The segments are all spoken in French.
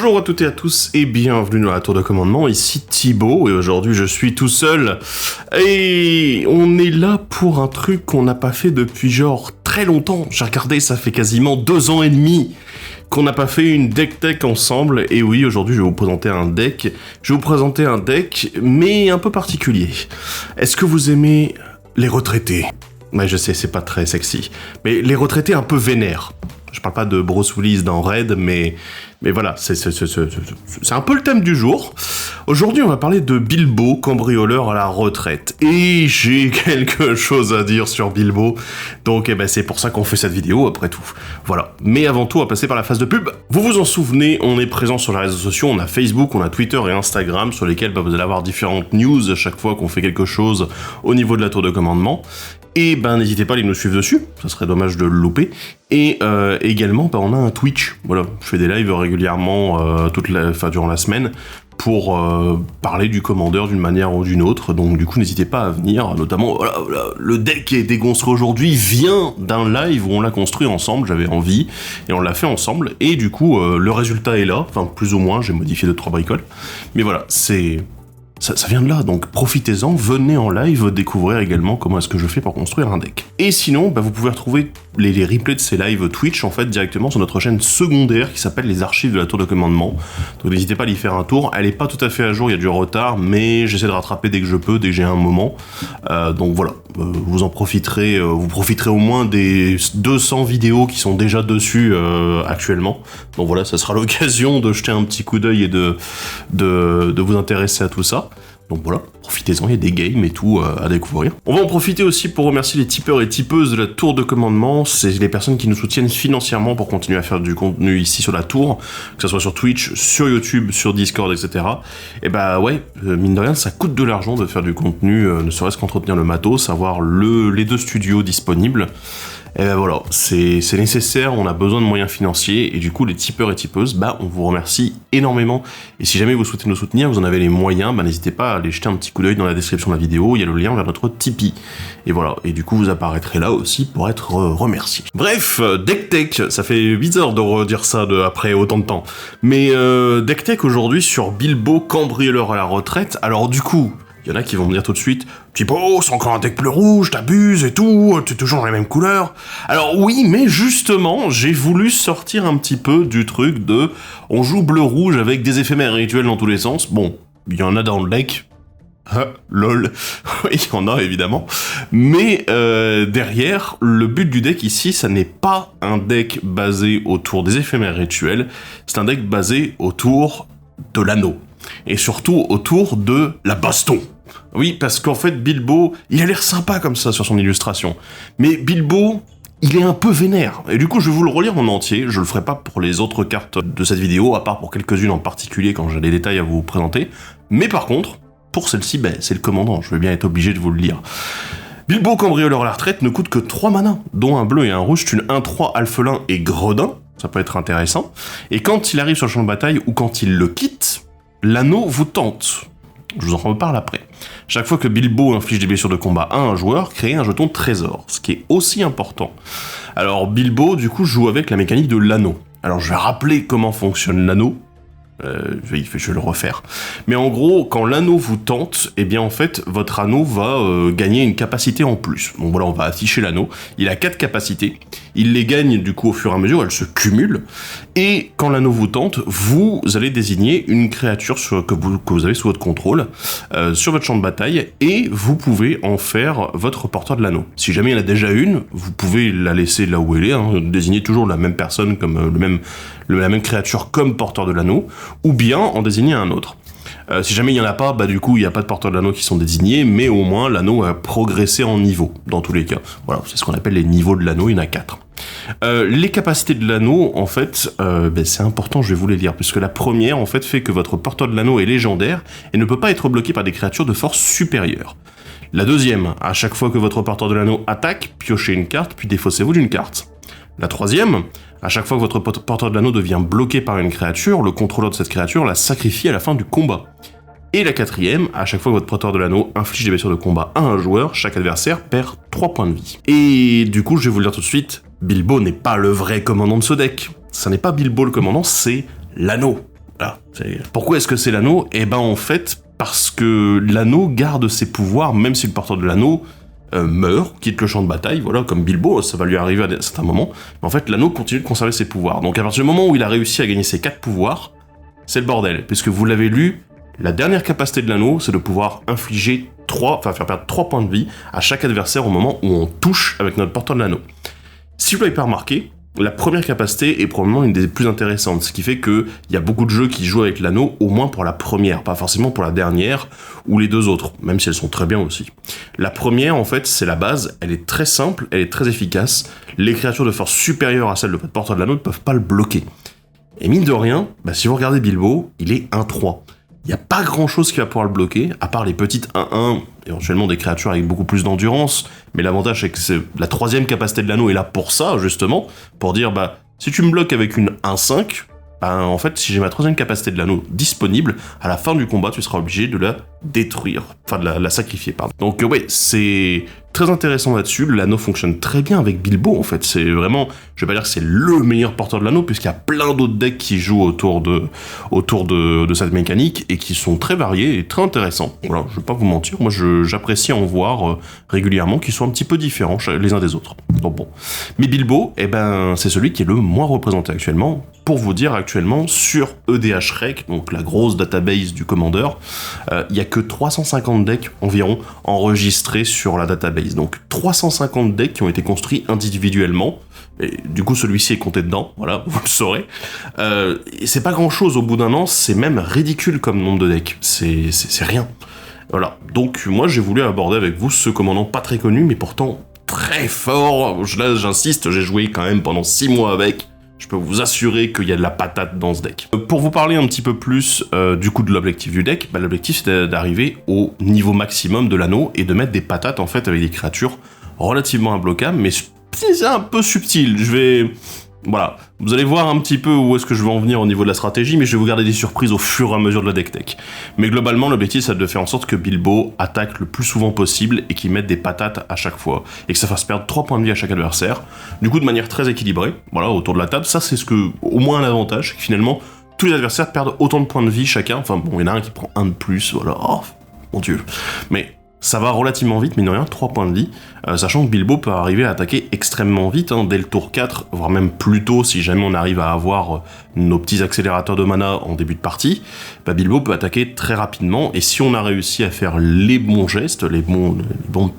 Bonjour à toutes et à tous et bienvenue dans la tour de commandement, ici Thibaut et aujourd'hui je suis tout seul et on est là pour un truc qu'on n'a pas fait depuis genre très longtemps. J'ai regardé, ça fait quasiment 2 ans et demi qu'on n'a pas fait une deck tech ensemble et oui, aujourd'hui je vais vous présenter un deck. Je vais vous présenter un deck mais un peu particulier. Est-ce que vous aimez les retraités ? Ouais, je sais, c'est pas très sexy, mais les retraités un peu vénères. Je parle pas de Bruce Willis dans Raid, mais voilà, c'est un peu le thème du jour. Aujourd'hui, on va parler de Bilbo, cambrioleur à la retraite. Et j'ai quelque chose à dire sur Bilbo, donc c'est pour ça qu'on fait cette vidéo, après tout. Voilà. Mais avant tout, on va passer par la phase de pub. Vous vous en souvenez, on est présent sur les réseaux sociaux, on a Facebook, on a Twitter et Instagram, sur lesquels vous allez avoir différentes news à chaque fois qu'on fait quelque chose au niveau de la tour de commandement. Et n'hésitez pas à aller nous suivre dessus, ça serait dommage de le louper. Et également, on a un Twitch. Voilà, je fais des lives régulièrement durant la semaine pour parler du commandeur d'une manière ou d'une autre. Donc du coup, n'hésitez pas à venir. Notamment, voilà, le deck qui a été construit aujourd'hui vient d'un live où on l'a construit ensemble. J'avais envie et on l'a fait ensemble. Et du coup, le résultat est là. Enfin, plus ou moins. J'ai modifié 2-3 bricoles. Mais voilà, ça vient de là, donc profitez-en, venez en live découvrir également comment est-ce que je fais pour construire un deck. Et sinon, vous pouvez retrouver les replays de ces lives Twitch en fait directement sur notre chaîne secondaire qui s'appelle les archives de la tour de commandement. Donc n'hésitez pas à y faire un tour, elle est pas tout à fait à jour, il y a du retard, mais j'essaie de rattraper dès que je peux, dès que j'ai un moment. Donc voilà, vous en profiterez, vous profiterez au moins des 200 vidéos qui sont déjà dessus actuellement. Donc voilà, ça sera l'occasion de jeter un petit coup d'œil et de vous intéresser à tout ça. Donc voilà, profitez-en, il y a des games et tout à découvrir. On va en profiter aussi pour remercier les tipeurs et tipeuses de la tour de commandement. C'est les personnes qui nous soutiennent financièrement pour continuer à faire du contenu ici sur la tour, que ce soit sur Twitch, sur YouTube, sur Discord, etc. Et mine de rien, ça coûte de l'argent de faire du contenu, ne serait-ce qu'entretenir le matos, avoir les 2 studios disponibles. Et voilà, c'est nécessaire, on a besoin de moyens financiers, et du coup, les tipeurs et tipeuses, on vous remercie énormément. Et si jamais vous souhaitez nous soutenir, vous en avez les moyens, n'hésitez pas à aller jeter un petit coup d'œil dans la description de la vidéo, il y a le lien vers notre Tipeee. Et voilà, et du coup, vous apparaîtrez là aussi pour être remercié. Bref, Deck Tech, ça fait bizarre de redire ça après autant de temps. Mais Deck Tech aujourd'hui sur Bilbo, cambrioleur à la retraite, alors du coup... Il y en a qui vont me dire tout de suite « Thibaut, c'est encore un deck bleu rouge, t'abuses et tout, t'es toujours dans les mêmes couleurs. » Alors oui, mais justement, j'ai voulu sortir un petit peu du truc de « On joue bleu-rouge avec des éphémères rituels dans tous les sens. » Bon, il y en a dans le deck. Lol. Oui, il y en a évidemment. Mais derrière, le but du deck ici, ça n'est pas un deck basé autour des éphémères rituels, c'est un deck basé autour de l'anneau. Et surtout autour de la baston. Oui, parce qu'en fait, Bilbo, il a l'air sympa comme ça sur son illustration. Mais Bilbo, il est un peu vénère. Et du coup, je vais vous le relire en entier. Je le ferai pas pour les autres cartes de cette vidéo, à part pour quelques-unes en particulier quand j'ai des détails à vous présenter. Mais par contre, pour celle-ci, c'est le commandant. Je vais bien être obligé de vous le lire. Bilbo, cambrioleur à la retraite, ne coûte que 3 manas, dont un bleu et un rouge, une 1-3 alphelin et gredin. Ça peut être intéressant. Et quand il arrive sur le champ de bataille ou quand il le quitte, l'anneau vous tente. Je vous en reparle après. Chaque fois que Bilbo inflige des blessures de combat à un joueur, créez un jeton trésor, ce qui est aussi important. Alors Bilbo, du coup, joue avec la mécanique de l'anneau. Alors je vais rappeler comment fonctionne l'anneau. Je vais le refaire. Mais en gros, quand l'anneau vous tente, en fait, votre anneau va gagner une capacité en plus. Donc voilà, on va afficher l'anneau. Il a 4 capacités. Il les gagne du coup au fur et à mesure, elles se cumulent. Et quand l'anneau vous tente, vous allez désigner une créature que vous avez sous votre contrôle sur votre champ de bataille et vous pouvez en faire votre porteur de l'anneau. Si jamais il y en a déjà une, vous pouvez la laisser là où elle est, désigner toujours la même personne comme la même créature comme porteur de l'anneau, ou bien en désigner un autre. Si jamais il n'y en a pas, du coup il n'y a pas de porteurs de l'anneau qui sont désignés, mais au moins l'anneau a progressé en niveau, dans tous les cas. Voilà, c'est ce qu'on appelle les niveaux de l'anneau, il y en a 4. Les capacités de l'anneau, en fait, c'est important, je vais vous les lire, puisque la première, en fait, fait que votre porteur de l'anneau est légendaire et ne peut pas être bloqué par des créatures de force supérieure. La deuxième, à chaque fois que votre porteur de l'anneau attaque, piochez une carte, puis défaussez-vous d'une carte. La troisième, à chaque fois que votre porteur de l'anneau devient bloqué par une créature, le contrôleur de cette créature la sacrifie à la fin du combat. Et la quatrième, à chaque fois que votre porteur de l'anneau inflige des blessures de combat à un joueur, chaque adversaire perd 3 points de vie. Et du coup, je vais vous le dire tout de suite, Bilbo n'est pas le vrai commandant de ce deck. Ça n'est pas Bilbo le commandant, c'est l'anneau. Voilà. Pourquoi est-ce que c'est l'anneau? Eh ben en fait, parce que l'anneau garde ses pouvoirs, même si le porteur de l'anneau meurt, quitte le champ de bataille, voilà, comme Bilbo, ça va lui arriver à certains moments, mais en fait l'anneau continue de conserver ses pouvoirs. Donc à partir du moment où il a réussi à gagner ses 4 pouvoirs, c'est le bordel, puisque vous l'avez lu, la dernière capacité de l'anneau, c'est de pouvoir infliger faire perdre 3 points de vie à chaque adversaire au moment où on touche avec notre porteur de l'anneau. Si vous l'avez pas remarqué, la première capacité est probablement une des plus intéressantes, ce qui fait qu'il y a beaucoup de jeux qui jouent avec l'anneau, au moins pour la première, pas forcément pour la dernière, ou les 2 autres, même si elles sont très bien aussi. La première, en fait, c'est la base, elle est très simple, elle est très efficace, les créatures de force supérieure à celle de votre porteur de l'anneau ne peuvent pas le bloquer. Et mine de rien, si vous regardez Bilbo, il est 1-3. Il n'y a pas grand chose qui va pouvoir le bloquer, à part les petites 1-1, éventuellement des créatures avec beaucoup plus d'endurance, mais l'avantage c'est que la 3e capacité de l'anneau est là pour ça, justement, pour dire, si tu me bloques avec une 1-5, en fait, si j'ai ma 3e capacité de l'anneau disponible, à la fin du combat, tu seras obligé de la détruire, enfin de la sacrifier, pardon. Donc ouais, c'est très intéressant là-dessus, l'anneau fonctionne très bien avec Bilbo, en fait, c'est vraiment, je vais pas dire que c'est le meilleur porteur de l'anneau, puisqu'il y a plein d'autres decks qui jouent autour de cette mécanique, et qui sont très variés et très intéressants. Voilà, je vais pas vous mentir, moi j'apprécie en voir régulièrement, qui sont un petit peu différents les uns des autres. Donc bon. Mais Bilbo, c'est celui qui est le moins représenté actuellement. Pour vous dire, actuellement, sur EDH Rec, donc la grosse database du Commander, il y a que 350 decks environ enregistrés sur la database. Donc 350 decks qui ont été construits individuellement, et du coup celui-ci est compté dedans, voilà, vous le saurez. Et c'est pas grand-chose au bout d'un an, c'est même ridicule comme nombre de decks, c'est rien. Voilà, donc moi j'ai voulu aborder avec vous ce commandant pas très connu, mais pourtant très fort. Là j'insiste, j'ai joué quand même pendant 6 mois avec. Je peux vous assurer qu'il y a de la patate dans ce deck. Pour vous parler un petit peu plus du coup de l'objectif du deck, l'objectif c'est d'arriver au niveau maximum de l'anneau et de mettre des patates en fait avec des créatures relativement imbloquables, mais c'est un peu subtil. Voilà, vous allez voir un petit peu où est-ce que je vais en venir au niveau de la stratégie, mais je vais vous garder des surprises au fur et à mesure de la deck tech. Mais globalement, l'objectif, c'est de faire en sorte que Bilbo attaque le plus souvent possible et qu'il mette des patates à chaque fois, et que ça fasse perdre 3 points de vie à chaque adversaire, du coup de manière très équilibrée, voilà, autour de la table. Ça, c'est au moins un avantage, c'est que finalement, tous les adversaires perdent autant de points de vie chacun, enfin bon, il y en a un qui prend 1 de plus, voilà, oh, mon dieu. Mais ça va relativement vite, mine de rien, 3 points de vie, sachant que Bilbo peut arriver à attaquer extrêmement vite, dès le tour 4, voire même plus tôt si jamais on arrive à avoir nos petits accélérateurs de mana en début de partie, Bilbo peut attaquer très rapidement, et si on a réussi à faire les bons gestes, les bons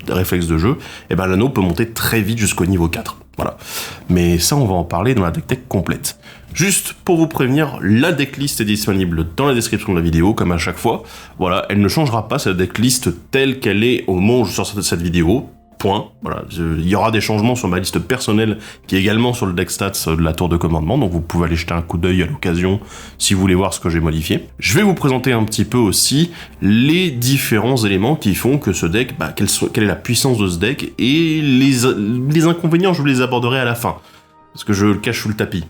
réflexes de jeu, l'anneau peut monter très vite jusqu'au niveau 4. Voilà. Mais ça, on va en parler dans la deck tech complète. Juste pour vous prévenir, la decklist est disponible dans la description de la vidéo, comme à chaque fois. Voilà, elle ne changera pas, cette decklist telle qu'elle est au moment où je sors cette vidéo. Point. Voilà, il y aura des changements sur ma liste personnelle, qui est également sur le deck stats de la tour de commandement, donc vous pouvez aller jeter un coup d'œil à l'occasion, si vous voulez voir ce que j'ai modifié. Je vais vous présenter un petit peu aussi les différents éléments qui font que ce deck, quelle est la puissance de ce deck, et les inconvénients, je vous les aborderai à la fin, parce que je le cache sous le tapis.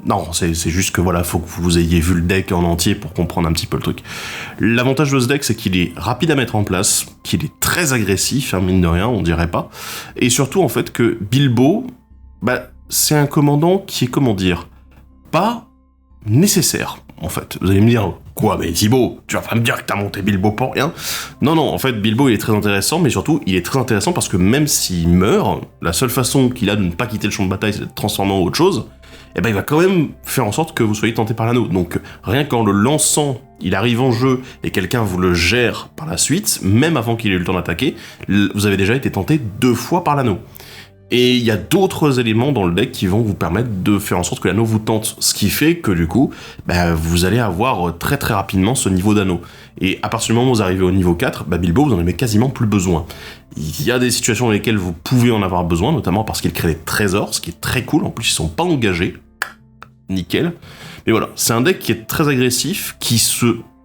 Non, c'est juste que voilà, faut que vous ayez vu le deck en entier pour comprendre un petit peu le truc. L'avantage de ce deck, c'est qu'il est rapide à mettre en place, qu'il est très agressif, mine de rien, on dirait pas, et surtout en fait que Bilbo, c'est un commandant qui est, comment dire, pas nécessaire, en fait. Vous allez me dire, quoi, mais Thibaut, tu vas pas me dire que t'as monté Bilbo pour rien? Non, en fait, Bilbo, il est très intéressant, mais surtout, il est très intéressant parce que même s'il meurt, la seule façon qu'il a de ne pas quitter le champ de bataille, c'est de se transformer en autre chose, il va quand même faire en sorte que vous soyez tenté par l'anneau. Donc, rien qu'en le lançant, il arrive en jeu, et quelqu'un vous le gère par la suite, même avant qu'il ait eu le temps d'attaquer, vous avez déjà été tenté 2 fois par l'anneau. Et il y a d'autres éléments dans le deck qui vont vous permettre de faire en sorte que l'anneau vous tente, ce qui fait que du coup, vous allez avoir très très rapidement ce niveau d'anneau. Et à partir du moment où vous arrivez au niveau 4, Bilbo, vous en avez quasiment plus besoin. Il y a des situations dans lesquelles vous pouvez en avoir besoin, notamment parce qu'il crée des trésors, ce qui est très cool, en plus ils sont pas engagés. Nickel. Mais voilà, c'est un deck qui est très agressif,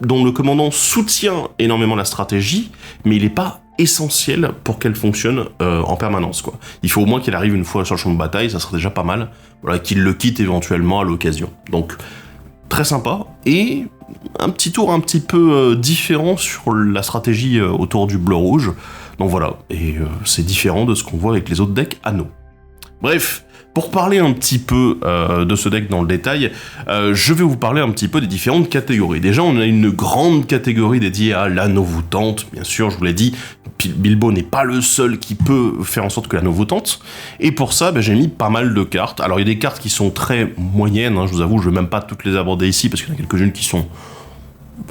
dont le commandant soutient énormément la stratégie, mais il n'est pas essentiel pour qu'elle fonctionne en permanence, quoi. Il faut au moins qu'il arrive une fois sur le champ de bataille, ça serait déjà pas mal, voilà, qu'il le quitte éventuellement à l'occasion. Donc, très sympa, et un petit tour un petit peu différent sur la stratégie autour du bleu-rouge, donc voilà, et c'est différent de ce qu'on voit avec les autres decks anneaux. Bref, Pour parler un petit peu de ce deck dans le détail, je vais vous parler un petit peu des différentes catégories. Déjà, on a une grande catégorie dédiée à l'anneau vous tente. Bien sûr, je vous l'ai dit, Bilbo n'est pas le seul qui peut faire en sorte que l'anneau vous tente. Et pour ça, j'ai mis pas mal de cartes. Alors, il y a des cartes qui sont très moyennes, je vous avoue, je vais même pas toutes les aborder ici, parce qu'il y en a quelques-unes qui sont...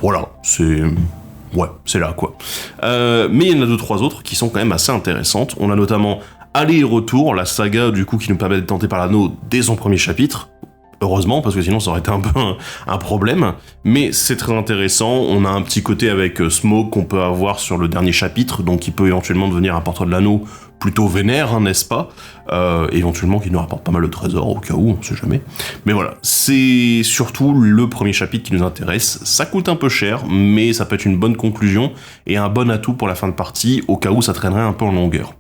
Voilà, c'est... Ouais, c'est là, quoi. Mais il y en a 2-3 autres qui sont quand même assez intéressantes. On a notamment Aller et Retour, la saga, du coup, qui nous permet d'être tenté par l'anneau dès son premier chapitre. Heureusement, parce que sinon ça aurait été un peu un problème. Mais c'est très intéressant. On a un petit côté avec Smoke qu'on peut avoir sur le dernier chapitre, donc qui peut éventuellement devenir un porteur de l'anneau plutôt vénère, n'est-ce pas, éventuellement qui nous rapporte pas mal de trésors, au cas où, on sait jamais. Mais voilà, c'est surtout le premier chapitre qui nous intéresse. Ça coûte un peu cher, mais ça peut être une bonne conclusion et un bon atout pour la fin de partie, au cas où ça traînerait un peu en longueur.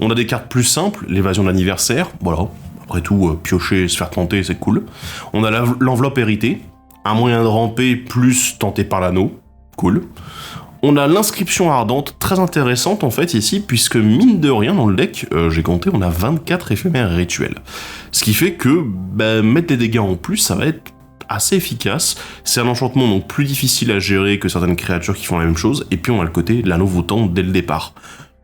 On a des cartes plus simples, l'évasion de l'anniversaire, voilà. Après tout, piocher, se faire tenter, c'est cool. On a l'enveloppe héritée, un moyen de ramper plus tenté par l'anneau, cool. On a l'inscription ardente, très intéressante en fait ici, puisque mine de rien dans le deck, j'ai compté, on a 24 éphémères rituels. Ce qui fait que mettre des dégâts en plus, ça va être assez efficace. C'est un enchantement donc plus difficile à gérer que certaines créatures qui font la même chose, et puis on a le côté l'anneau vous tente dès le départ.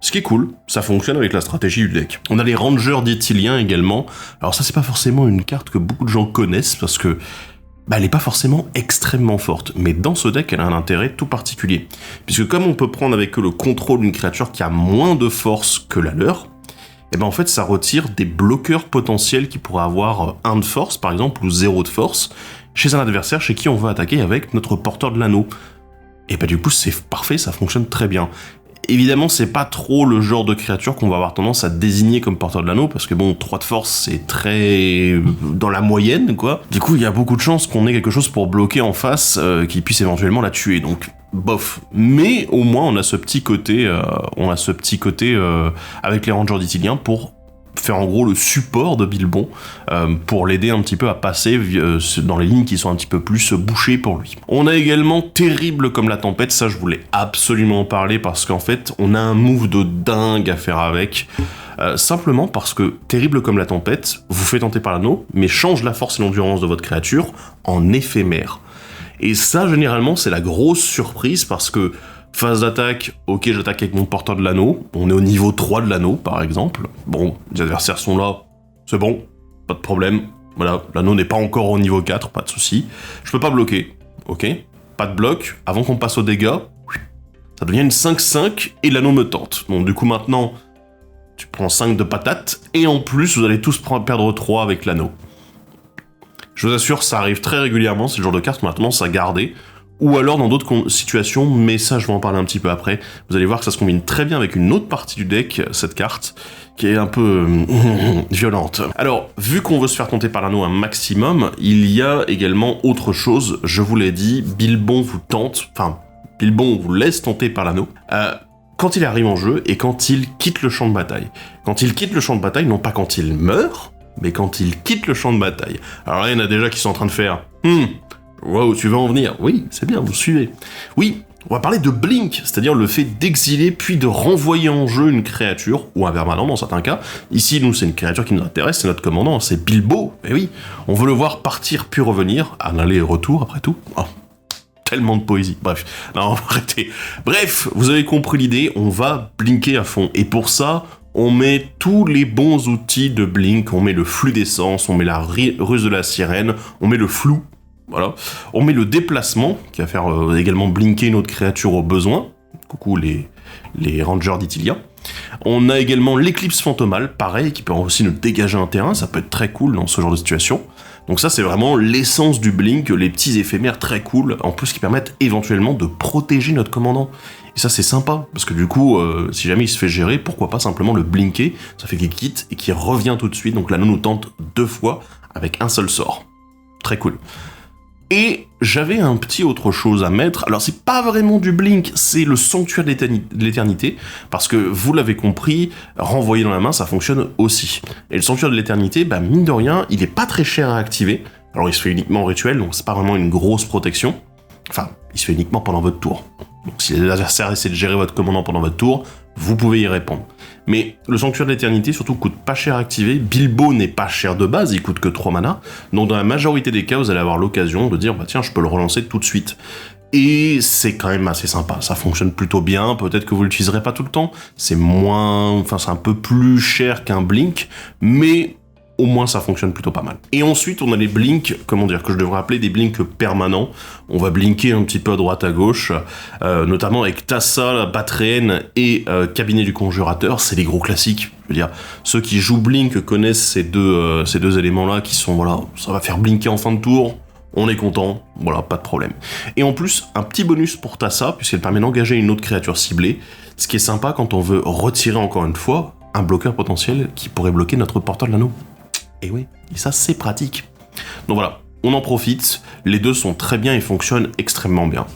Ce qui est cool, ça fonctionne avec la stratégie du deck. On a les Rangers d'Ithilien également. Alors ça c'est pas forcément une carte que beaucoup de gens connaissent, parce que elle est pas forcément extrêmement forte, mais dans ce deck elle a un intérêt tout particulier. Puisque comme on peut prendre avec eux le contrôle d'une créature qui a moins de force que la leur, et en fait ça retire des bloqueurs potentiels qui pourraient avoir 1 de force par exemple, ou 0 de force, chez un adversaire chez qui on veut attaquer avec notre porteur de l'anneau. Et du coup c'est parfait, ça fonctionne très bien. Évidemment, c'est pas trop le genre de créature qu'on va avoir tendance à désigner comme porteur de l'anneau, parce que 3 de force, c'est très dans la moyenne, quoi. Du coup, il y a beaucoup de chances qu'on ait quelque chose pour bloquer en face, qui puisse éventuellement la tuer, donc bof. Mais au moins, on a ce petit côté, avec les Rangers d'Ithilien pour faire en gros le support de Bilbon pour l'aider un petit peu à passer dans les lignes qui sont un petit peu plus bouchées pour lui. On a également Terrible comme la tempête, ça je voulais absolument en parler parce qu'en fait on a un move de dingue à faire avec, simplement parce que Terrible comme la tempête vous fait tenter par l'anneau mais change la force et l'endurance de votre créature en éphémère. Et ça généralement c'est la grosse surprise parce que phase d'attaque, ok, j'attaque avec mon porteur de l'anneau, on est au niveau 3 de l'anneau par exemple, bon, les adversaires sont là, c'est bon, pas de problème, voilà, l'anneau n'est pas encore au niveau 4, pas de souci, je peux pas bloquer, ok, pas de bloc, avant qu'on passe aux dégâts, ça devient une 5-5 et l'anneau me tente, donc du coup maintenant, tu prends 5 de patates, et en plus vous allez tous perdre 3 avec l'anneau. Je vous assure, ça arrive très régulièrement, c'est le genre de carte qu'on a tendance à garder, ou alors dans d'autres situations, mais ça je vais en parler un petit peu après. Vous allez voir que ça se combine très bien avec une autre partie du deck, cette carte, qui est un peu violente. Alors, vu qu'on veut se faire tenter par l'anneau un maximum, il y a également autre chose, je vous l'ai dit, Bilbon vous tente, enfin, Bilbon vous laisse tenter par l'anneau, quand il arrive en jeu et quand il quitte le champ de bataille. Quand il quitte le champ de bataille, non pas quand il meurt, mais quand il quitte le champ de bataille. Alors là, il y en a déjà qui sont en train de faire wow, tu veux en venir? Oui, c'est bien, vous suivez. Oui, on va parler de Blink, c'est-à-dire le fait d'exiler puis de renvoyer en jeu une créature, ou un permanent dans certains cas. Ici, nous, c'est une créature qui nous intéresse, c'est notre commandant, c'est Bilbo. Et oui, on veut le voir partir puis revenir, un aller et retour après tout. Oh, tellement de poésie, bref. Non, arrêtez. Bref, vous avez compris l'idée, on va blinker à fond. Et pour ça, on met tous les bons outils de Blink, on met le flux d'essence, on met la ruse de la sirène, on met le flou. Voilà. On met le déplacement, qui va faire également blinker une autre créature au besoin. Coucou les Rangers d'Ithilien. On a également l'éclipse fantomale, pareil, qui peut aussi nous dégager un terrain, ça peut être très cool dans ce genre de situation. Donc ça c'est vraiment l'essence du blink, les petits éphémères très cool, en plus qui permettent éventuellement de protéger notre commandant. Et ça c'est sympa, parce que du coup, si jamais il se fait gérer, pourquoi pas simplement le blinker, ça fait qu'il quitte et qu'il revient tout de suite, donc l'anneau nous tente 2 fois avec un seul sort. Très cool. Et j'avais un petit autre chose à mettre, alors c'est pas vraiment du blink, c'est le sanctuaire de l'éternité, parce que vous l'avez compris, renvoyer dans la main ça fonctionne aussi. Et le sanctuaire de l'éternité, mine de rien, il est pas très cher à activer, alors il se fait uniquement en rituel, donc c'est pas vraiment une grosse protection, enfin, il se fait uniquement pendant votre tour. Donc si les adversaires essaient de gérer votre commandant pendant votre tour, vous pouvez y répondre. Mais le Sanctuaire de l'Éternité surtout coûte pas cher à activer, Bilbo n'est pas cher de base, il coûte que 3 mana, donc dans la majorité des cas, vous allez avoir l'occasion de dire, bah tiens, je peux le relancer tout de suite. Et c'est quand même assez sympa, ça fonctionne plutôt bien, peut-être que vous l'utiliserez pas tout le temps, c'est un peu plus cher qu'un Blink, mais au moins ça fonctionne plutôt pas mal. Et ensuite on a les blinks, que je devrais appeler des blinks permanents. On va blinker un petit peu à droite à gauche, notamment avec Tassa, Batréenne et Cabinet du Conjurateur, c'est les gros classiques. Je veux dire, ceux qui jouent Blink connaissent ces deux éléments-là qui sont, voilà, ça va faire blinker en fin de tour, on est content, voilà, pas de problème. Et en plus, un petit bonus pour Tassa, puisqu'elle permet d'engager une autre créature ciblée, ce qui est sympa quand on veut retirer encore une fois un bloqueur potentiel qui pourrait bloquer notre porteur de l'anneau. Et oui, et ça c'est pratique. Donc voilà, on en profite, les deux sont très bien et fonctionnent extrêmement bien.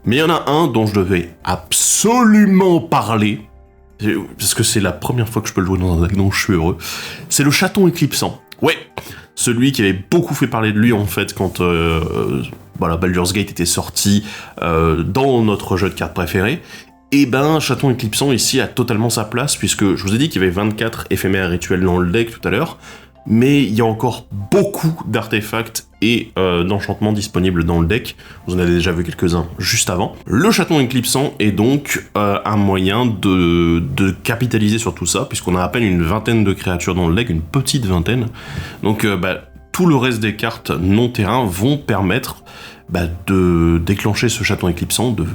Mais il y en a un dont je devais absolument parler, parce que c'est la première fois que je peux le jouer dans un deck, donc je suis heureux. C'est le chaton éclipsant. Ouais, celui qui avait beaucoup fait parler de lui en fait quand Baldur's Gate était sorti dans notre jeu de cartes préféré. Et ben, Chaton Éclipsant ici a totalement sa place, puisque je vous ai dit qu'il y avait 24 éphémères rituels dans le deck tout à l'heure, mais il y a encore beaucoup d'artefacts et d'enchantements disponibles dans le deck. Vous en avez déjà vu quelques-uns juste avant. Le Chaton Éclipsant est donc un moyen de capitaliser sur tout ça, puisqu'on a à peine une vingtaine de créatures dans le deck, une petite vingtaine. Donc tout le reste des cartes non-terrain vont permettre de déclencher ce Chaton Éclipsant, de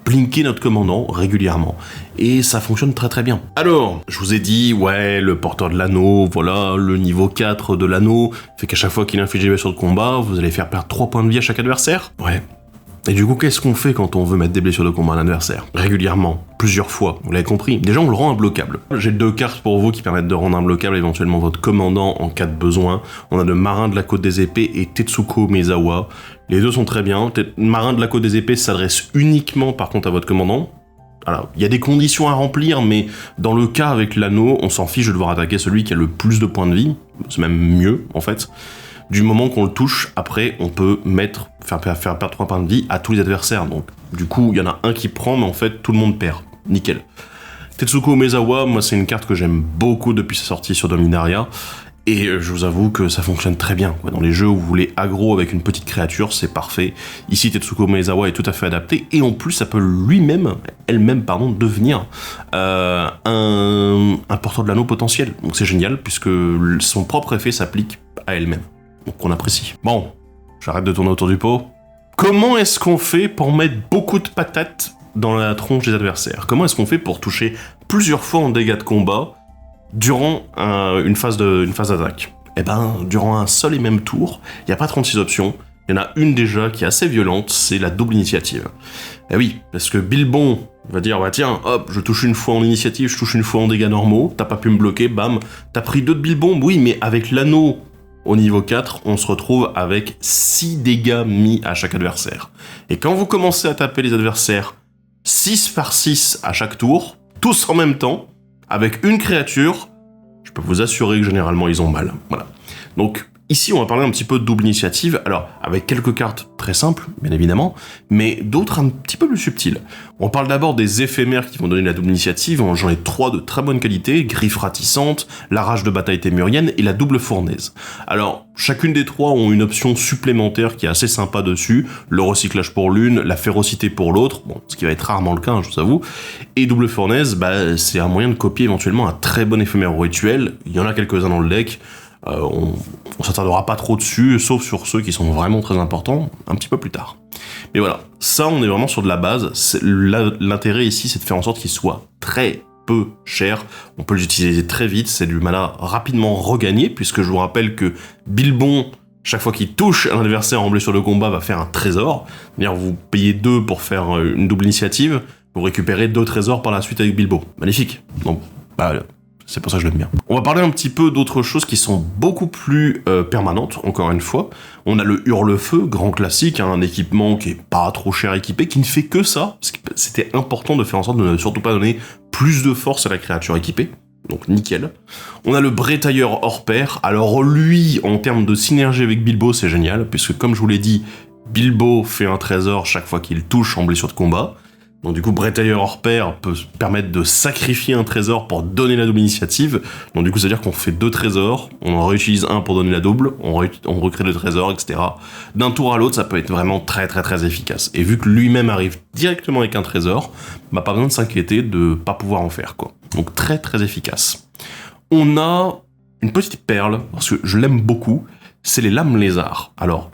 blinker notre commandant régulièrement. Et ça fonctionne très très bien. Alors, je vous ai dit, ouais, le porteur de l'anneau, voilà, le niveau 4 de l'anneau, fait qu'à chaque fois qu'il inflige des blessures de combat, vous allez faire perdre 3 points de vie à chaque adversaire. Ouais. Et du coup, qu'est-ce qu'on fait quand on veut mettre des blessures de combat à un adversaire ? Régulièrement, plusieurs fois, vous l'avez compris. Déjà, on le rend imbloquable. J'ai 2 cartes pour vous qui permettent de rendre imbloquable éventuellement votre commandant en cas de besoin. On a le Marin de la Côte des Épées et Tetsuko Maezawa. Les deux sont très bien. Marin de la Côte des Épées s'adresse uniquement par contre à votre commandant. Alors, il y a des conditions à remplir, mais dans le cas avec l'anneau, on s'en fiche de devoir attaquer celui qui a le plus de points de vie. C'est même mieux, en fait. Du moment qu'on le touche, après, on peut faire perdre 3 points de vie à tous les adversaires. Donc, du coup, il y en a un qui prend, mais en fait, tout le monde perd. Nickel. Tetsuko Maezawa, moi, c'est une carte que j'aime beaucoup depuis sa sortie sur Dominaria. Et je vous avoue que ça fonctionne très bien. Dans les jeux où vous voulez aggro avec une petite créature, c'est parfait. Ici, Tetsuko Maezawa est tout à fait adapté. Et en plus, ça peut elle-même, devenir un porteur de l'anneau potentiel. Donc c'est génial, puisque son propre effet s'applique à elle-même. Donc on apprécie. Bon, j'arrête de tourner autour du pot. Comment est-ce qu'on fait pour mettre beaucoup de patates dans la tronche des adversaires ? Comment est-ce qu'on fait pour toucher plusieurs fois en dégâts de combat durant une phase d'attaque ? Eh ben, durant un seul et même tour, il n'y a pas 36 options. Il y en a une déjà qui est assez violente, c'est la double initiative. Eh oui, parce que Bilbon va dire, tiens, hop, je touche une fois en initiative, je touche une fois en dégâts normaux, t'as pas pu me bloquer, bam, t'as pris 2 de Bilbon, oui, mais avec l'anneau au niveau 4, on se retrouve avec 6 dégâts mis à chaque adversaire. Et quand vous commencez à taper les adversaires 6 par 6 à chaque tour, tous en même temps, avec une créature, je peux vous assurer que généralement ils ont mal. Voilà. Donc ici on va parler un petit peu de double initiative, alors avec quelques cartes très simples, bien évidemment, mais d'autres un petit peu plus subtiles. On parle d'abord des éphémères qui vont donner la double initiative, j'en ai 3 de très bonne qualité, Griffe ratissante, la rage de bataille témurienne et la double fournaise. Alors, chacune des 3 ont une option supplémentaire qui est assez sympa dessus, le recyclage pour l'une, la férocité pour l'autre, bon, ce qui va être rarement le cas, je vous avoue, et double fournaise, c'est un moyen de copier éventuellement un très bon éphémère au rituel, il y en a quelques-uns dans le deck, on s'attardera pas trop dessus, sauf sur ceux qui sont vraiment très importants, un petit peu plus tard. Mais voilà, ça on est vraiment sur de la base, l'intérêt ici c'est de faire en sorte qu'ils soient très peu chers, on peut les utiliser très vite, c'est du mana rapidement regagné, puisque je vous rappelle que Bilbon, chaque fois qu'il touche un adversaire en blessure de combat, va faire un trésor, c'est-à-dire vous payez 2 pour faire une double initiative, vous récupérez 2 trésors par la suite avec Bilbo, magnifique, donc c'est pour ça que je l'aime bien. On va parler un petit peu d'autres choses qui sont beaucoup plus permanentes, encore une fois. On a le Hurle-Feu, grand classique, un équipement qui est pas trop cher équipé, qui ne fait que ça, parce que c'était important de faire en sorte de ne surtout pas donner plus de force à la créature équipée. Donc nickel. On a le Brétailleur hors pair. Alors lui, en termes de synergie avec Bilbo, c'est génial, puisque comme je vous l'ai dit, Bilbo fait un trésor chaque fois qu'il touche en blessure de combat. Donc du coup, Brettailleur hors pair peut se permettre de sacrifier un trésor pour donner la double initiative. Donc du coup, c'est-à-dire qu'on fait 2 trésors, on en réutilise un pour donner la double, on recrée le trésor, etc. D'un tour à l'autre, ça peut être vraiment très très très efficace. Et vu que lui-même arrive directement avec un trésor, bah pas besoin de s'inquiéter de pas pouvoir en faire, quoi. Donc très très efficace. On a une petite perle, parce que je l'aime beaucoup, c'est les lames lézards. Alors,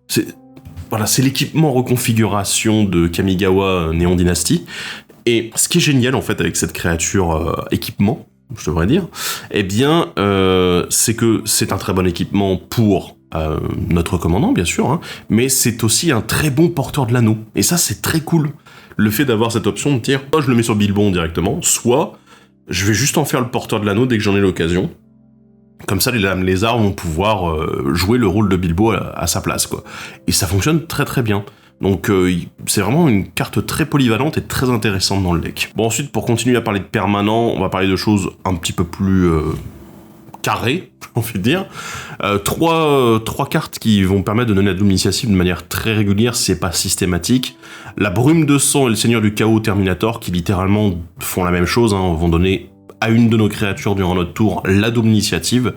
c'est l'équipement reconfiguration de Kamigawa Néon Dynasty. Et ce qui est génial, en fait, avec cette créature équipement, je devrais dire, eh bien, c'est que c'est un très bon équipement pour notre commandant, bien sûr, hein, mais c'est aussi un très bon porteur de l'anneau. Et ça, c'est très cool. Le fait d'avoir cette option de dire, je le mets sur Bilbon directement, soit je vais juste en faire le porteur de l'anneau dès que j'en ai l'occasion. Comme ça, les lames lézards vont pouvoir jouer le rôle de Bilbo à sa place, quoi. Et ça fonctionne très très bien. Donc c'est vraiment une carte très polyvalente et très intéressante dans le deck. Bon, ensuite, pour continuer à parler de permanent, on va parler de choses un petit peu plus carrées, on peut dire. Trois cartes qui vont permettre de donner la double initiative de manière très régulière, si c'est pas systématique. La Brume de Sang et le Seigneur du Chaos Terminator, qui littéralement font la même chose, hein, vont donner à une de nos créatures durant notre tour la double initiative.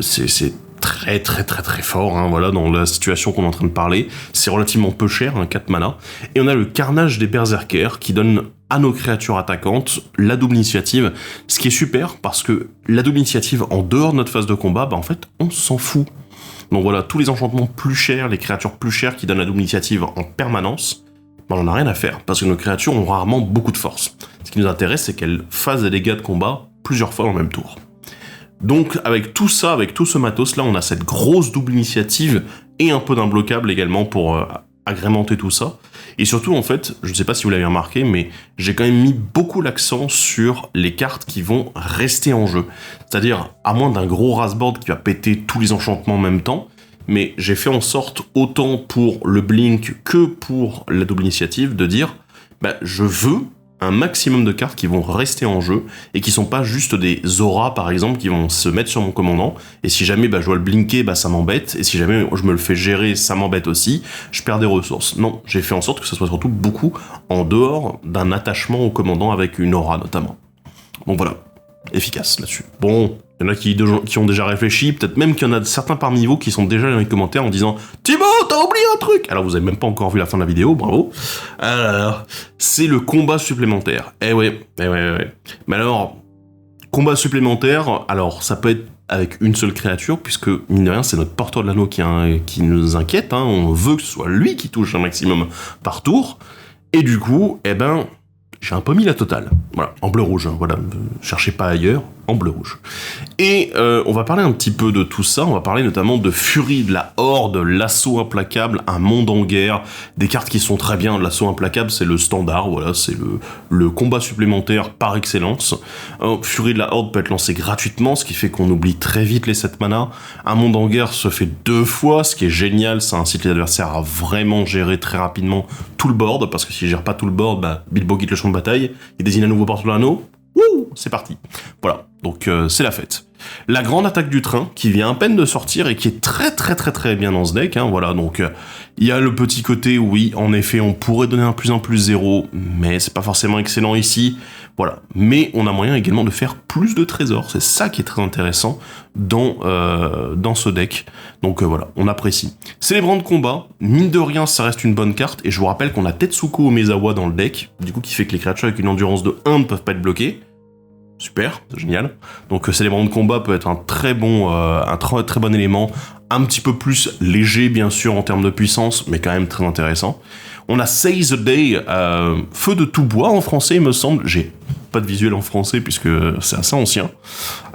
C'est très très très très fort, hein, voilà, dans la situation qu'on est en train de parler. C'est relativement peu cher, hein, 4 mana. Et on a le Carnage des Berserkers qui donne à nos créatures attaquantes la double initiative, ce qui est super parce que la double initiative en dehors de notre phase de combat, bah en fait on s'en fout. Donc voilà, tous les enchantements plus chers, les créatures plus chères qui donnent la double initiative en permanence, bah on en a rien à faire, parce que nos créatures ont rarement beaucoup de force. Ce qui nous intéresse, c'est qu'elles fassent des dégâts de combat plusieurs fois dans le même tour. Donc avec tout ça, avec tout ce matos là, on a cette grosse double initiative et un peu d'imbloquable également pour agrémenter tout ça. Et surtout en fait, je ne sais pas si vous l'avez remarqué, mais j'ai quand même mis beaucoup l'accent sur les cartes qui vont rester en jeu. C'est-à-dire, à moins d'un gros rasboard qui va péter tous les enchantements en même temps, mais j'ai fait en sorte, autant pour le Blink que pour la double initiative, de dire, bah, je veux un maximum de cartes qui vont rester en jeu, et qui sont pas juste des auras, par exemple, qui vont se mettre sur mon commandant, et si jamais bah, je dois le blinker, bah, ça m'embête, et si jamais je me le fais gérer, ça m'embête aussi, je perds des ressources. Non, j'ai fait en sorte que ce soit surtout beaucoup en dehors d'un attachement au commandant avec une aura, notamment. Donc voilà, efficace là-dessus. Bon, il y en a qui ont déjà réfléchi, peut-être même qu'il y en a certains parmi vous qui sont déjà dans les commentaires en disant « Thibaut, t'as oublié un truc !» Alors vous avez même pas encore vu la fin de la vidéo, bravo. Alors, c'est le combat supplémentaire. Eh ouais. Mais alors, combat supplémentaire, alors ça peut être avec une seule créature, puisque mine de rien, c'est notre porteur de l'anneau qui nous inquiète, hein. On veut que ce soit lui qui touche un maximum par tour, et du coup, eh ben, j'ai un peu mis la totale. Voilà, en bleu-rouge, hein, voilà, cherchez pas ailleurs, en bleu-rouge. Et on va parler un petit peu de tout ça, on va parler notamment de Furie de la Horde, l'assaut implacable, un monde en guerre, des cartes qui sont très bien. L'assaut implacable, c'est le standard, voilà, c'est le combat supplémentaire par excellence. Furie de la Horde peut être lancé gratuitement, ce qui fait qu'on oublie très vite les 7 mana. Un monde en guerre se fait 2 fois, ce qui est génial, ça incite les adversaires à vraiment gérer très rapidement tout le board, parce que s'ils gèrent pas tout le board, bah, Bilbo quitte le champ de bataille, il désigne un nouveau porteur de l'anneau, wouh, c'est parti. Voilà, donc c'est la fête. La grande attaque du train, qui vient à peine de sortir et qui est très très très très bien dans ce deck, hein, voilà, donc il y a le petit côté, oui, en effet, on pourrait donner un plus 0, mais c'est pas forcément excellent ici, voilà. Mais on a moyen également de faire plus de trésors, c'est ça qui est très intéressant dans ce deck, donc voilà, on apprécie. Célébrant de combat, mine de rien, ça reste une bonne carte, et je vous rappelle qu'on a Tetsuko Omezawa dans le deck, du coup qui fait que les créatures avec une endurance de 1 ne peuvent pas être bloquées. Super, c'est génial. Donc célébrant de combat peut être un très bon élément, un petit peu plus léger bien sûr en termes de puissance, mais quand même très intéressant. On a Seize the Day, feu de tout bois en français il me semble, j'ai pas de visuel en français puisque c'est assez ancien,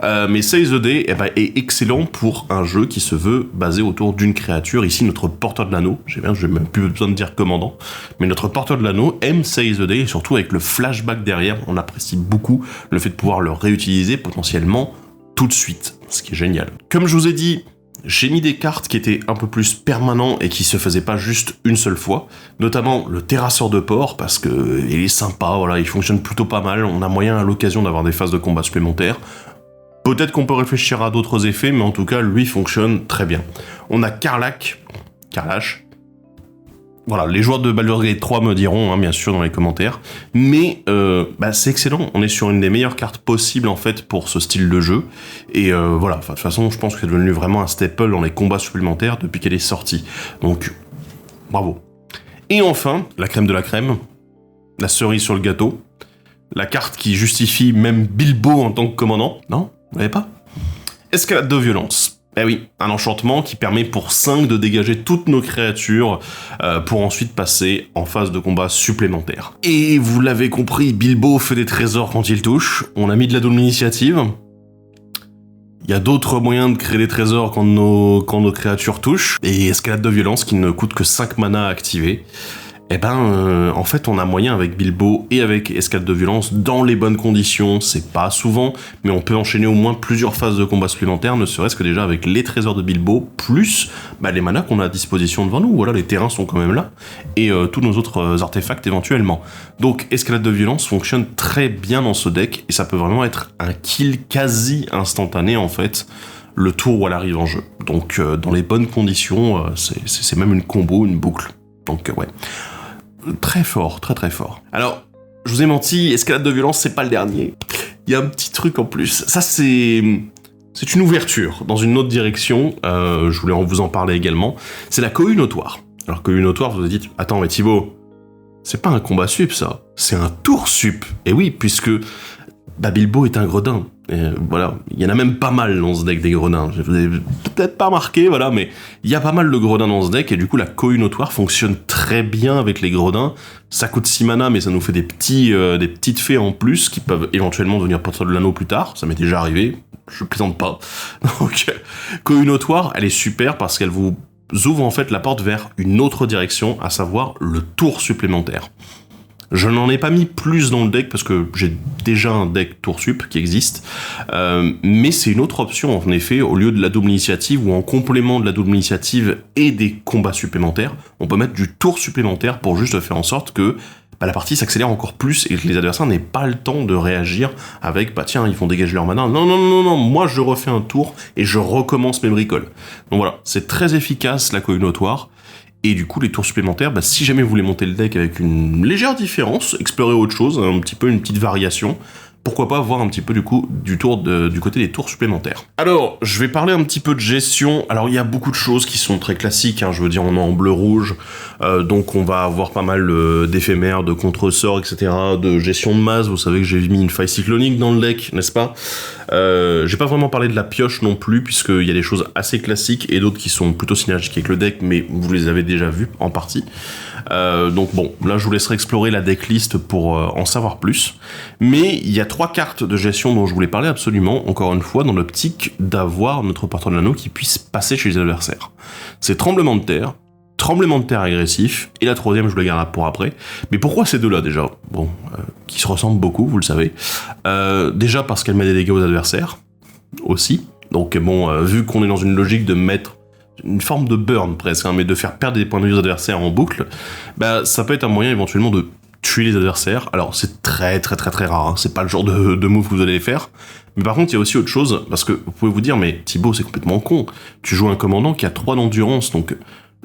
mais Seize the Day est excellent pour un jeu qui se veut basé autour d'une créature, ici notre porteur de l'anneau, j'ai même plus besoin de dire commandant, mais notre porteur de l'anneau aime Seize the Day, et surtout avec le flashback derrière, on apprécie beaucoup le fait de pouvoir le réutiliser potentiellement tout de suite, ce qui est génial. Comme je vous ai dit, j'ai mis des cartes qui étaient un peu plus permanents et qui se faisaient pas juste une seule fois, notamment le Terrasseur de Port, parce que il est sympa, voilà, il fonctionne plutôt pas mal, on a moyen à l'occasion d'avoir des phases de combat supplémentaires. Peut-être qu'on peut réfléchir à d'autres effets, mais en tout cas, lui fonctionne très bien. On a Karlach, Voilà, les joueurs de Baldur's Gate 3 me diront, hein, bien sûr, dans les commentaires. Mais c'est excellent. On est sur une des meilleures cartes possibles, en fait, pour ce style de jeu. Et voilà, de toute façon, je pense que c'est devenu vraiment un staple dans les combats supplémentaires depuis qu'elle est sortie. Donc, bravo. Et enfin, la crème de la crème, la cerise sur le gâteau, la carte qui justifie même Bilbo en tant que commandant. Non, vous l'avez pas? Escalade de violence. Eh oui, un enchantement qui permet pour 5 de dégager toutes nos créatures pour ensuite passer en phase de combat supplémentaire. Et vous l'avez compris, Bilbo fait des trésors quand il touche. On a mis de la double initiative. Il y a d'autres moyens de créer des trésors quand nos créatures touchent. Et escalade de violence qui ne coûte que 5 mana à activer. En fait, on a moyen avec Bilbo et avec escalade de violence dans les bonnes conditions. C'est pas souvent, mais on peut enchaîner au moins plusieurs phases de combat supplémentaires, ne serait-ce que déjà avec les trésors de Bilbo, plus les manas qu'on a à disposition devant nous. Voilà, les terrains sont quand même là, et tous nos autres artefacts éventuellement. Donc, escalade de violence fonctionne très bien dans ce deck, et ça peut vraiment être un kill quasi instantané, en fait, le tour où elle arrive en jeu. Donc, dans les bonnes conditions, c'est même une combo, une boucle. Donc, ouais. Très fort, très très fort. Alors, je vous ai menti, escalade de violence, c'est pas le dernier. Il y a un petit truc en plus. Ça, c'est une ouverture dans une autre direction. Je voulais vous en parler également. C'est la cohue notoire. Alors, cohue notoire, vous vous dites, attends, mais Thibaut, c'est pas un combat sup, ça. C'est un tour sup. Et oui, puisque Bilbo est un gredin. Et voilà, il y en a même pas mal dans ce deck des gredins. Vous avez peut-être pas remarqué, voilà, mais il y a pas mal de gredins dans ce deck, et du coup la cohue notoire fonctionne très bien avec les gredins. Ça coûte 6 mana, mais ça nous fait des petites fées en plus qui peuvent éventuellement devenir porteurs de l'anneau plus tard. Ça m'est déjà arrivé, je plaisante pas. Donc, cohue notoire, elle est super parce qu'elle vous ouvre en fait la porte vers une autre direction, à savoir le tour supplémentaire. Je n'en ai pas mis plus dans le deck parce que j'ai déjà un deck tour sup qui existe, mais c'est une autre option en effet, au lieu de la double initiative ou en complément de la double initiative et des combats supplémentaires, on peut mettre du tour supplémentaire pour juste faire en sorte que la partie s'accélère encore plus et que les adversaires n'aient pas le temps de réagir avec tiens, ils vont dégager leur mana. Non, moi je refais un tour et je recommence mes bricoles. Donc voilà, c'est très efficace la cohue notoire. Et du coup, les tours supplémentaires, si jamais vous voulez monter le deck avec une légère différence, explorer autre chose, un petit peu une petite variation, pourquoi pas voir un petit peu du côté des tours supplémentaires. Alors, je vais parler un petit peu de gestion. Alors, il y a beaucoup de choses qui sont très classiques, hein. Je veux dire, on est en bleu-rouge, donc on va avoir pas mal d'éphémères, de contre-sorts, etc., de gestion de masse. Vous savez que j'ai mis une faille cyclonique dans le deck, n'est-ce pas? J'ai pas vraiment parlé de la pioche non plus, puisqu'il y a des choses assez classiques et d'autres qui sont plutôt synergiques avec le deck, mais vous les avez déjà vues en partie. Donc bon, là je vous laisserai explorer la decklist pour en savoir plus. Mais il y a 3 cartes de gestion dont je voulais parler absolument, encore une fois, dans l'optique d'avoir notre porteur de l'anneau qui puisse passer chez les adversaires. C'est tremblement de terre agressif, et la troisième je vous la garde pour après. Mais pourquoi ces deux-là déjà? Bon, qui se ressemblent beaucoup, vous le savez. Déjà parce qu'elle met des dégâts aux adversaires, aussi. Donc bon, vu qu'on est dans une logique de mettre une forme de burn presque, hein, mais de faire perdre des points de vie aux adversaires en boucle, ça peut être un moyen éventuellement de tuer les adversaires. Alors c'est très très très très rare, hein. C'est pas le genre de move que vous allez faire. Mais par contre il y a aussi autre chose, parce que vous pouvez vous dire, mais Thibaut c'est complètement con, tu joues un commandant qui a 3 d'endurance, donc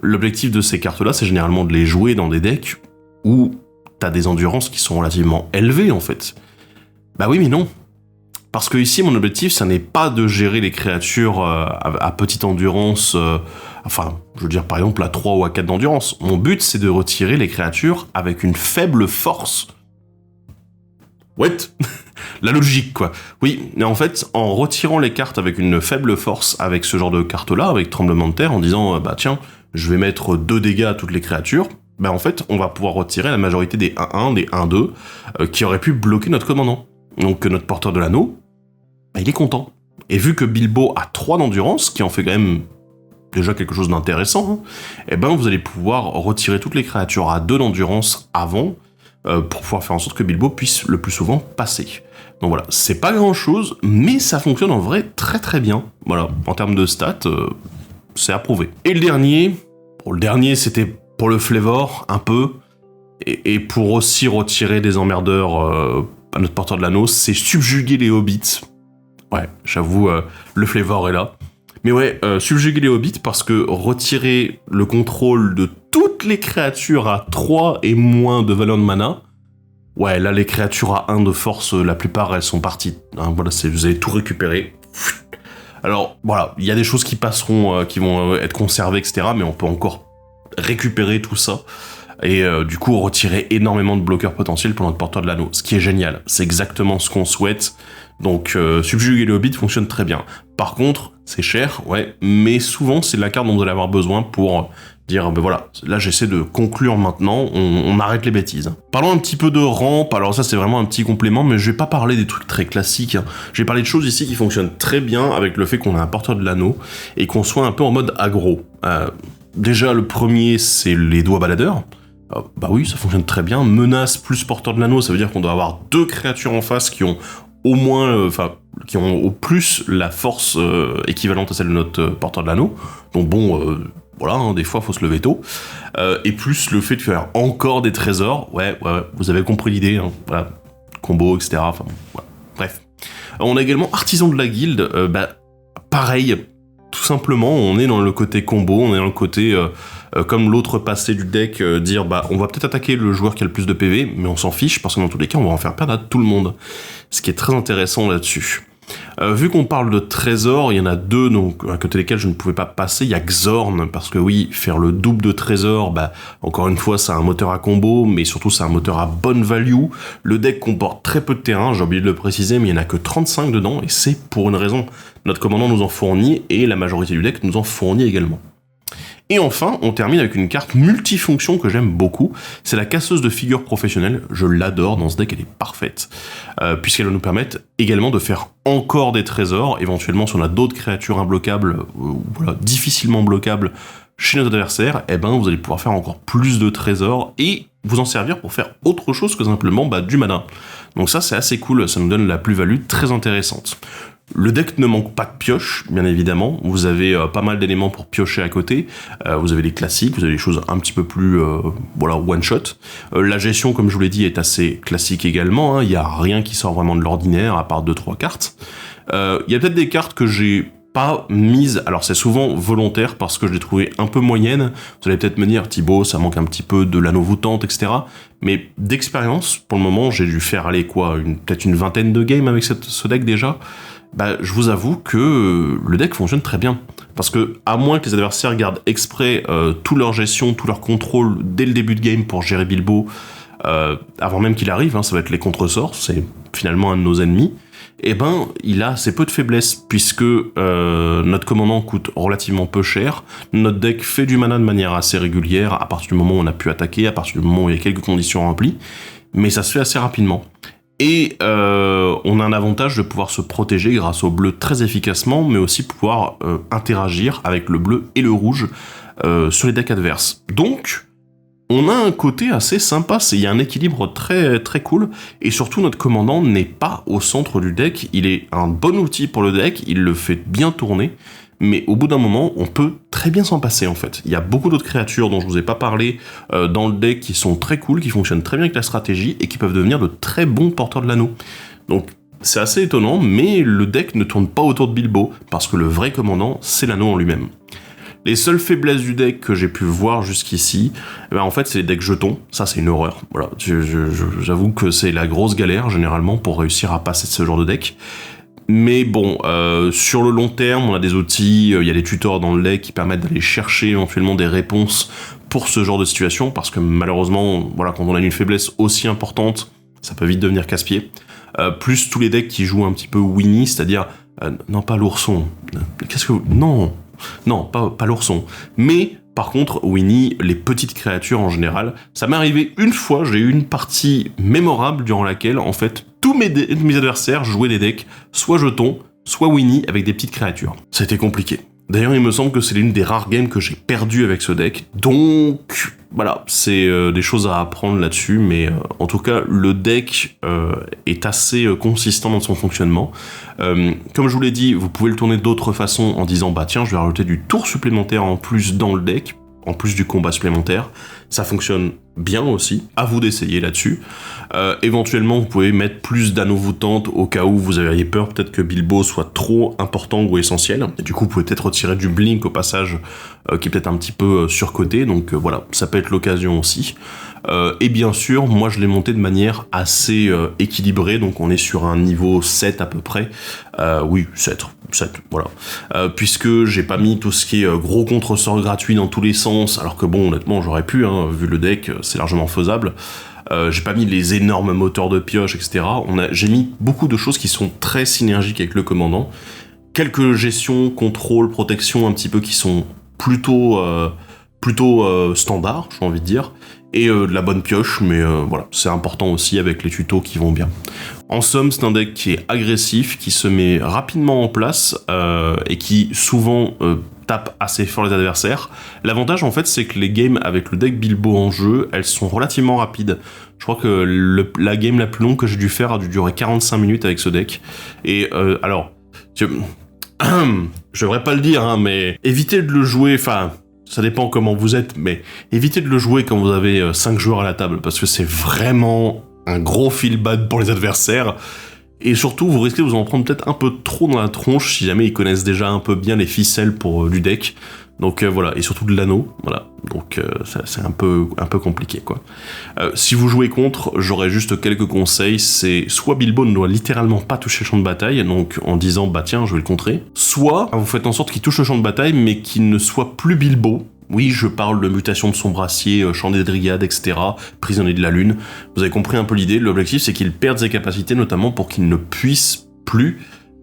l'objectif de ces cartes là c'est généralement de les jouer dans des decks où t'as des endurances qui sont relativement élevées en fait. Bah oui mais non. Parce que ici, mon objectif, ça n'est pas de gérer les créatures à petite endurance, je veux dire par exemple à 3 ou à 4 d'endurance. Mon but, c'est de retirer les créatures avec une faible force. What? La logique, quoi. Oui, mais en fait, en retirant les cartes avec une faible force, avec ce genre de carte-là, avec tremblement de terre, en disant, tiens, je vais mettre 2 dégâts à toutes les créatures, en fait, on va pouvoir retirer la majorité des 1-1, des 1-2, qui auraient pu bloquer notre commandant. Donc notre porteur de l'anneau, il est content. Et vu que Bilbo a 3 d'endurance, qui en fait quand même déjà quelque chose d'intéressant, vous allez pouvoir retirer toutes les créatures à 2 d'endurance avant, pour pouvoir faire en sorte que Bilbo puisse le plus souvent passer. Donc voilà, c'est pas grand chose, mais ça fonctionne en vrai très très bien. Voilà, en termes de stats, c'est approuvé. Et le dernier c'était pour le flavor, un peu, et pour aussi retirer des emmerdeurs à notre porteur de l'anneau, c'est subjuguer les hobbits. Ouais, j'avoue, le flavor est là. Mais ouais, subjuguer les hobbits parce que retirer le contrôle de toutes les créatures à 3 et moins de valeur de mana, ouais, là, les créatures à 1 de force, la plupart, elles sont parties. Hein, voilà, vous avez tout récupéré. Alors, voilà, il y a des choses qui passeront, qui vont être conservées, etc., mais on peut encore récupérer tout ça, et du coup, retirer énormément de bloqueurs potentiels pour notre porteur de l'anneau, ce qui est génial. C'est exactement ce qu'on souhaite. Donc, subjuguer les hobbits fonctionne très bien. Par contre, c'est cher, ouais, mais souvent, c'est la carte dont vous allez avoir besoin pour dire, ben voilà, là j'essaie de conclure maintenant, on arrête les bêtises. Parlons un petit peu de rampe, alors ça c'est vraiment un petit complément, mais je vais pas parler des trucs très classiques, hein. Je vais parler de choses ici qui fonctionnent très bien avec le fait qu'on a un porteur de l'anneau, et qu'on soit un peu en mode aggro. Déjà, le premier, c'est les doigts baladeurs. Bah oui, ça fonctionne très bien. Menace plus porteur de l'anneau, ça veut dire qu'on doit avoir 2 créatures en face qui ont au moins, qui ont au plus la force équivalente à celle de notre porteur de l'anneau. Donc bon, voilà, hein, des fois, faut se lever tôt. Et plus le fait de faire encore des trésors, ouais, vous avez compris l'idée, hein, voilà, combo, etc. Enfin, voilà, bref. On a également artisan de la guilde, pareil, tout simplement, on est dans le côté combo, on est dans le côté, comme l'autre passé du deck, dire, on va peut-être attaquer le joueur qui a le plus de PV, mais on s'en fiche, parce que dans tous les cas, on va en faire perdre à tout le monde. Ce qui est très intéressant là-dessus. Vu qu'on parle de trésors, il y en a 2 donc, à côté desquels je ne pouvais pas passer. Il y a Xorn, parce que oui, faire le double de trésors, encore une fois, c'est un moteur à combo, mais surtout c'est un moteur à bonne value. Le deck comporte très peu de terrain, j'ai oublié de le préciser, mais il n'y en a que 35 dedans, et c'est pour une raison. Notre commandant nous en fournit, et la majorité du deck nous en fournit également. Et enfin, on termine avec une carte multifonction que j'aime beaucoup, c'est la casseuse de figures professionnelle, je l'adore dans ce deck, elle est parfaite, puisqu'elle va nous permettre également de faire encore des trésors, éventuellement si on a d'autres créatures imbloquables, voilà, difficilement bloquables chez notre adversaire, vous allez pouvoir faire encore plus de trésors, et vous en servir pour faire autre chose que simplement du mana. Donc ça c'est assez cool, ça nous donne la plus-value très intéressante. Le deck ne manque pas de pioches, bien évidemment. Vous avez pas mal d'éléments pour piocher à côté. Vous avez les classiques, vous avez les choses un petit peu plus one-shot. La gestion, comme je vous l'ai dit, est assez classique également. Il n'y a rien qui sort vraiment de l'ordinaire, à part 2-3 cartes. Il y a peut-être des cartes que j'ai pas mises. Alors c'est souvent volontaire, parce que je l'ai trouvé un peu moyenne. Vous allez peut-être me dire, Thibaut, ça manque un petit peu de l'anneau voûtante, etc. Mais d'expérience, pour le moment, j'ai dû faire aller peut-être une vingtaine de games avec ce deck déjà. Je vous avoue que le deck fonctionne très bien. Parce que, à moins que les adversaires gardent exprès toute leur gestion, tout leur contrôle dès le début de game pour gérer Bilbo, avant même qu'il arrive, ça va être les contre-sorts, c'est finalement un de nos ennemis, il a assez peu de faiblesses, puisque notre commandant coûte relativement peu cher, notre deck fait du mana de manière assez régulière, à partir du moment où on a pu attaquer, à partir du moment où il y a quelques conditions remplies, mais ça se fait assez rapidement. Et on a un avantage de pouvoir se protéger grâce au bleu très efficacement, mais aussi pouvoir interagir avec le bleu et le rouge sur les decks adverses. Donc, on a un côté assez sympa, il y a un équilibre très très cool, et surtout notre commandant n'est pas au centre du deck, il est un bon outil pour le deck, il le fait bien tourner, mais au bout d'un moment, on peut très bien s'en passer en fait. Il y a beaucoup d'autres créatures dont je vous ai pas parlé dans le deck qui sont très cool, qui fonctionnent très bien avec la stratégie et qui peuvent devenir de très bons porteurs de l'anneau. Donc c'est assez étonnant, mais le deck ne tourne pas autour de Bilbo, parce que le vrai commandant, c'est l'anneau en lui-même. Les seules faiblesses du deck que j'ai pu voir jusqu'ici, en fait c'est les decks jetons, ça c'est une horreur. Voilà, j'avoue que c'est la grosse galère généralement pour réussir à passer ce genre de deck. Mais bon, sur le long terme, on a des outils, il y a des tutors dans le deck qui permettent d'aller chercher éventuellement des réponses pour ce genre de situation, parce que malheureusement, voilà, quand on a une faiblesse aussi importante, ça peut vite devenir casse-pied. Plus tous les decks qui jouent un petit peu Winnie, c'est-à-dire, non pas l'ourson, qu'est-ce que vous... Non, pas l'ourson, mais... Par contre, Winnie, les petites créatures en général, ça m'est arrivé une fois, j'ai eu une partie mémorable durant laquelle, en fait, tous mes adversaires jouaient des decks, soit jetons, soit Winnie avec des petites créatures. Ça a été compliqué. D'ailleurs, il me semble que c'est l'une des rares games que j'ai perdu avec ce deck, donc voilà, c'est des choses à apprendre là-dessus, mais en tout cas, le deck est assez consistant dans son fonctionnement. Comme je vous l'ai dit, vous pouvez le tourner d'autres façons en disant, tiens, je vais rajouter du tour supplémentaire en plus dans le deck. en plus du combat supplémentaire. Ça fonctionne bien aussi, à vous d'essayer là-dessus. Éventuellement, vous pouvez mettre plus d'anneaux voûtantes au cas où vous aviez peur peut-être que Bilbo soit trop important ou essentiel. Et du coup, vous pouvez peut-être retirer du blink au passage, qui est peut-être un petit peu surcoté, donc voilà, ça peut être l'occasion aussi. Et bien sûr, moi je l'ai monté de manière assez équilibrée, donc on est sur un niveau 7 à peu près. Oui, 7, voilà. Puisque j'ai pas mis tout ce qui est gros contre-sort gratuit dans tous les sens, alors que bon, honnêtement, j'aurais pu, hein, vu le deck, c'est largement faisable. J'ai pas mis les énormes moteurs de pioche, etc. J'ai mis beaucoup de choses qui sont très synergiques avec le commandant. Quelques gestions, contrôle, protection un petit peu qui sont plutôt standard, j'ai envie de dire, et de la bonne pioche, mais voilà, c'est important aussi avec les tutos qui vont bien. En somme, c'est un deck qui est agressif, qui se met rapidement en place, et qui souvent tape assez fort les adversaires. L'avantage en fait, c'est que les games avec le deck Bilbo en jeu, elles sont relativement rapides. Je crois que la game la plus longue que j'ai dû faire a dû durer 45 minutes avec ce deck. Et alors, je devrais pas le dire, hein, mais évitez de le jouer, enfin... Ça dépend comment vous êtes, mais évitez de le jouer quand vous avez 5 joueurs à la table, parce que c'est vraiment un gros feel bad pour les adversaires. Et surtout, vous risquez de vous en prendre peut-être un peu trop dans la tronche, si jamais ils connaissent déjà un peu bien les ficelles pour du deck. Donc voilà, et surtout de l'anneau, voilà. Donc c'est un peu compliqué, quoi. Si vous jouez contre, j'aurais juste quelques conseils, c'est soit Bilbo ne doit littéralement pas toucher le champ de bataille, donc en disant bah tiens, je vais le contrer, soit vous faites en sorte qu'il touche le champ de bataille, mais qu'il ne soit plus Bilbo. Oui, je parle de mutation de son brassier, chant des Dryades, etc., prisonnier de la lune. Vous avez compris un peu l'idée, l'objectif c'est qu'il perde ses capacités, notamment pour qu'il ne puisse plus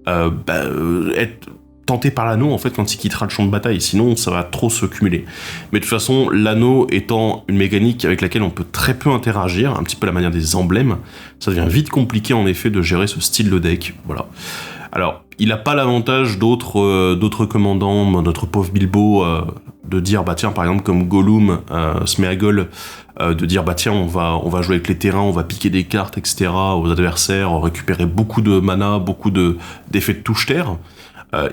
être tenté par l'anneau en fait quand il quittera le champ de bataille, sinon ça va trop se cumuler. Mais de toute façon, l'anneau étant une mécanique avec laquelle on peut très peu interagir, un petit peu à la manière des emblèmes, ça devient vite compliqué en effet de gérer ce style de deck, voilà. Alors, il n'a pas l'avantage d'autres commandants, notre pauvre Bilbo, de dire bah tiens par exemple comme Gollum, Sméagol, de dire bah tiens on va jouer avec les terrains, on va piquer des cartes, etc. aux adversaires, récupérer beaucoup de mana, beaucoup d'effets de touche-terre.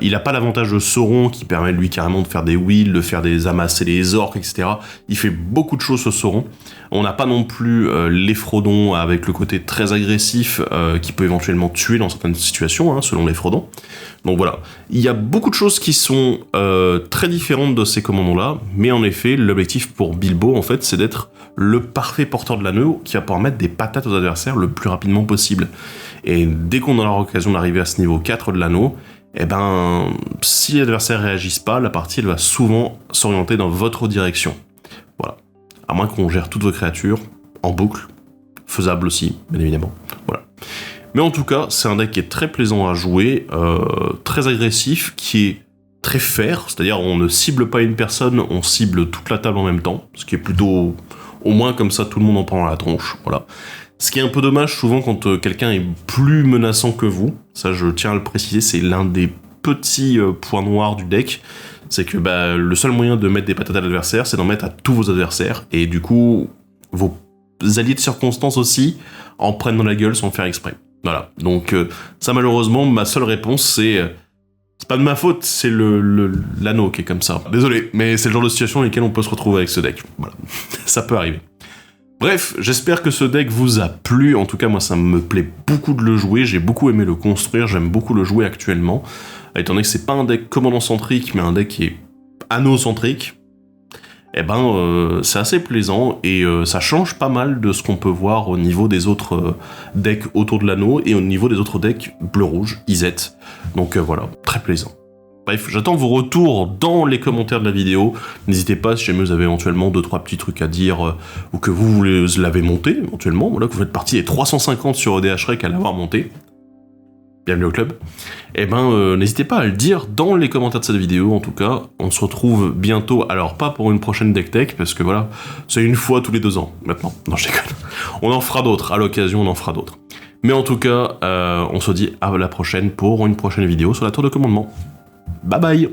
Il n'a pas l'avantage de Sauron qui permet lui carrément de faire des wheels, de faire des amasser les orques, etc. Il fait beaucoup de choses ce Sauron. On n'a pas non plus l'Effrodon avec le côté très agressif qui peut éventuellement tuer dans certaines situations, hein, selon l'Effrodon. Donc voilà, il y a beaucoup de choses qui sont très différentes de ces commandants-là, mais en effet, l'objectif pour Bilbo, en fait, c'est d'être le parfait porteur de l'anneau qui va pouvoir mettre des patates aux adversaires le plus rapidement possible. Et dès qu'on aura l'occasion d'arriver à ce niveau 4 de l'anneau, eh ben, si les adversaires réagissent pas, la partie elle va souvent s'orienter dans votre direction. Voilà. À moins qu'on gère toutes vos créatures en boucle, faisable aussi, bien évidemment. Voilà. Mais en tout cas, c'est un deck qui est très plaisant à jouer, très agressif, qui est très fair, c'est-à-dire on ne cible pas une personne, on cible toute la table en même temps, ce qui est plutôt, au moins comme ça, tout le monde en prend la tronche. Voilà. Ce qui est un peu dommage souvent quand quelqu'un est plus menaçant que vous, ça je tiens à le préciser, c'est l'un des petits points noirs du deck, c'est que bah, le seul moyen de mettre des patates à l'adversaire, c'est d'en mettre à tous vos adversaires, et du coup, vos alliés de circonstance aussi en prennent dans la gueule sans le faire exprès. Voilà, donc ça malheureusement, ma seule réponse c'est pas de ma faute, c'est l'anneau qui est comme ça. Désolé, mais c'est le genre de situation dans lesquelles on peut se retrouver avec ce deck. Voilà, ça peut arriver. Bref, j'espère que ce deck vous a plu, en tout cas moi ça me plaît beaucoup de le jouer, j'ai beaucoup aimé le construire, j'aime beaucoup le jouer actuellement, étant donné que c'est pas un deck commandant-centrique, mais un deck qui est anneau-centrique, eh ben c'est assez plaisant, et ça change pas mal de ce qu'on peut voir au niveau des autres decks autour de l'anneau, et au niveau des autres decks bleu-rouge, Izet, donc voilà, très plaisant. Bref, j'attends vos retours dans les commentaires de la vidéo. N'hésitez pas si jamais vous avez éventuellement 2-3 petits trucs à dire ou que vous l'avez monté éventuellement, voilà, que vous faites partie des 350 sur EDH Rec à l'avoir monté. Bienvenue au club. Eh ben, n'hésitez pas à le dire dans les commentaires de cette vidéo, en tout cas. On se retrouve bientôt, alors pas pour une prochaine deck tech, parce que voilà, c'est une fois tous les 2 ans, maintenant. Non, je déconne. On en fera d'autres, à l'occasion, on en fera d'autres. Mais en tout cas, on se dit à la prochaine pour une prochaine vidéo sur la tour de commandement. Bye bye.